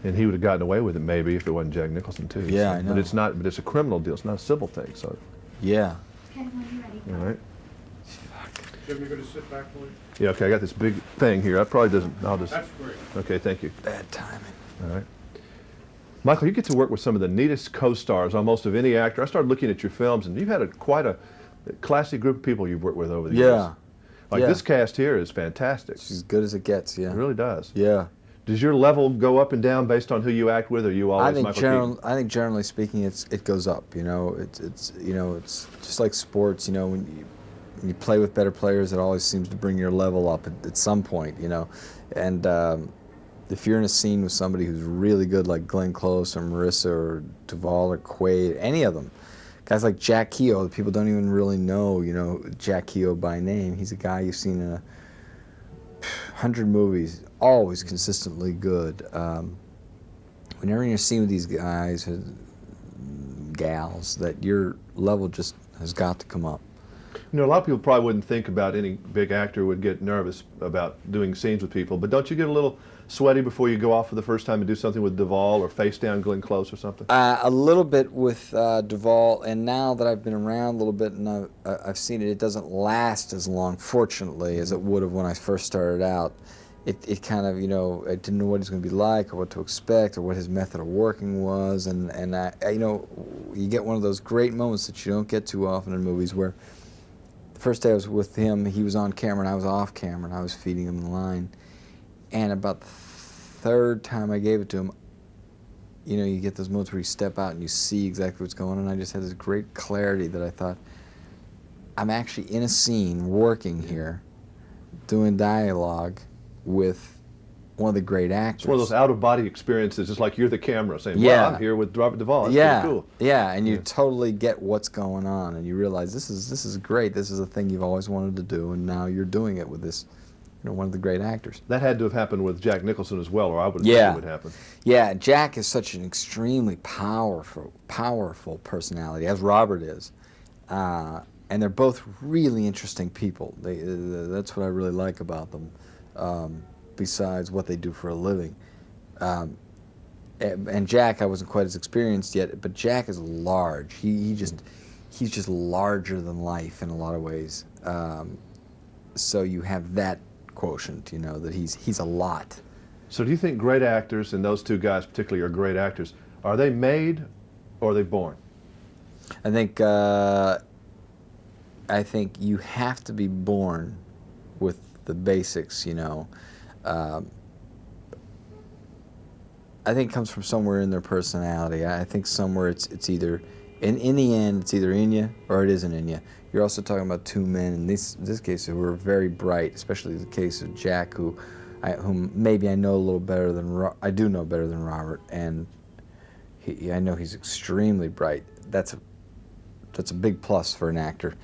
And he would have gotten away with it maybe if it wasn't Jack Nicholson too. Yeah, so. I know. But it's not. But it's a criminal deal. It's not a civil thing. So. Yeah. Okay, when you're ready. All right. Jim, you're going to sit back, please? Yeah. Okay. I got this big thing here. I probably doesn't. I'll just. That's great. Okay. Thank you. Bad timing. All right. Michael, you get to work with some of the neatest co-stars almost of any actor. I started looking at your films, and you've had quite a classy group of people you've worked with over the years. Yeah. Like this cast here is fantastic. It's as good as it gets, yeah. It really does. Yeah. Does your level go up and down based on who you act with, or are you always Michael Keaton? I think generally speaking, it goes up. You know, it's just like sports. You know, when you play with better players, it always seems to bring your level up at some point. You know, and if you're in a scene with somebody who's really good, like Glenn Close or Marisa or Duvall or Quaid, any of them, guys like Jack Keogh, people don't even really know. You know, Jack Keogh by name. He's a guy you've seen in 100 movies. Always consistently good. Whenever you're seeing with these guys, gals, that your level just has got to come up. You know, a lot of people probably wouldn't think about any big actor would get nervous about doing scenes with people, but don't you get a little sweaty before you go off for the first time and do something with Duvall or face down Glenn Close or something? A little bit with Duvall, and now that I've been around a little bit and I've seen it, it doesn't last as long, fortunately, as it would have when I first started out. It kind of, you know, I didn't know what he was going to be like or what to expect or what his method of working was, and you know, you get one of those great moments that you don't get too often in movies where the first day I was with him, he was on camera and I was off camera and I was feeding him the line, and about the third time I gave it to him, you know, you get those moments where you step out and you see exactly what's going on, and I just had this great clarity that I thought, I'm actually in a scene working here, doing dialogue with one of the great actors. It's one of those out-of-body experiences. It's like you're the camera saying, Yeah. well, I'm here with Robert Duvall. That's Yeah, pretty cool. yeah, and you totally get what's going on, and you realize this is great. This is a thing you've always wanted to do, and now you're doing it with this, you know, one of the great actors. That had to have happened with Jack Nicholson as well, or I would have thought it would happen. Yeah, Jack is such an extremely powerful personality, as Robert is. And they're both really interesting people. That's what I really like about them, besides what they do for a living. And Jack, I wasn't quite as experienced yet, but Jack is large. He's just larger than life in a lot of ways. So you have that quotient, you know, that he's a lot. So do you think great actors, and those two guys particularly are great actors, are they made or are they born? I think you have to be born with the basics, you know. I think it comes from somewhere in their personality. I think somewhere it's either, in the end, it's either in you or it isn't in you. You're also talking about two men in this case who were very bright, especially the case of Jack, whom maybe I know a little better than I do know better than Robert, and I know he's extremely bright. That's a big plus for an actor.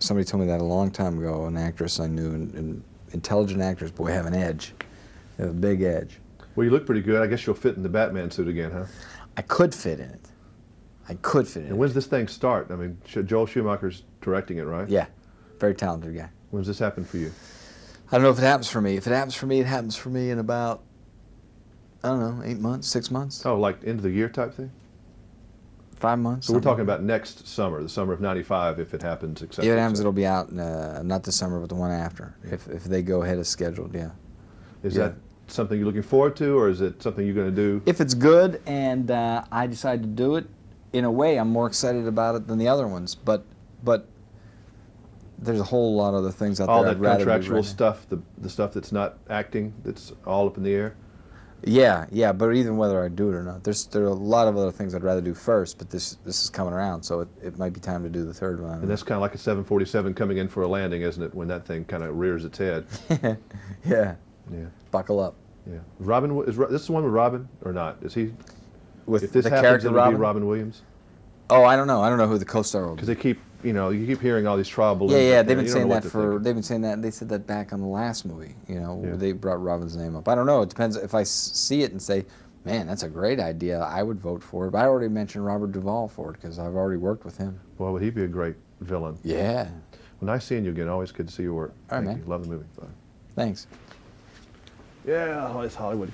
Somebody told me that a long time ago, an actress I knew, and intelligent actors, boy, have an edge. They have a big edge. Well, you look pretty good. I guess you'll fit in the Batman suit again, huh? I could fit in it. I could fit in it. And when's this thing start? I mean, Joel Schumacher's directing it, right? Yeah, very talented guy. When's this happen for you? I don't know if it happens for me. If it happens for me, it happens for me in about, I don't know, 8 months, 6 months. Oh, like end of the year type thing? 5 months. So we're talking about next summer, the summer of '95, if it happens, etc. If it happens, it'll be out, not this summer, but the one after, if they go ahead as scheduled, yeah. Is that something you're looking forward to, or is it something you're going to do? If it's good and I decide to do it, in a way, I'm more excited about it than the other ones, but there's a whole lot of other things out there. All that contractual stuff, the stuff that's not acting, that's all up in the air? Yeah, but even whether I do it or not, there are a lot of other things I'd rather do first, but this is coming around, so it might be time to do the third one. And that's kind of like a 747 coming in for a landing, isn't it, when that thing kind of rears its head? Yeah. Yeah. Buckle up. Yeah. Robin, is this the one with Robin or not? Is he? With if this the happens, character it'll Robin? be Robin Williams? Oh, I don't know. I don't know who the co-star will be. Because they keep, you keep hearing all these trial balloons. Yeah, they've been saying that they said that back on the last movie, Yeah. they brought Robin's name up. I don't know, it depends. If I see it and say, man, that's a great idea, I would vote for it. But I already mentioned Robert Duvall for it because I've already worked with him. Well, would he be a great villain? Yeah. Well, nice seeing you again. Always good to see your work. All right, Thank man. you. Love the movie. Bye. Thanks. Yeah, it's Hollywood.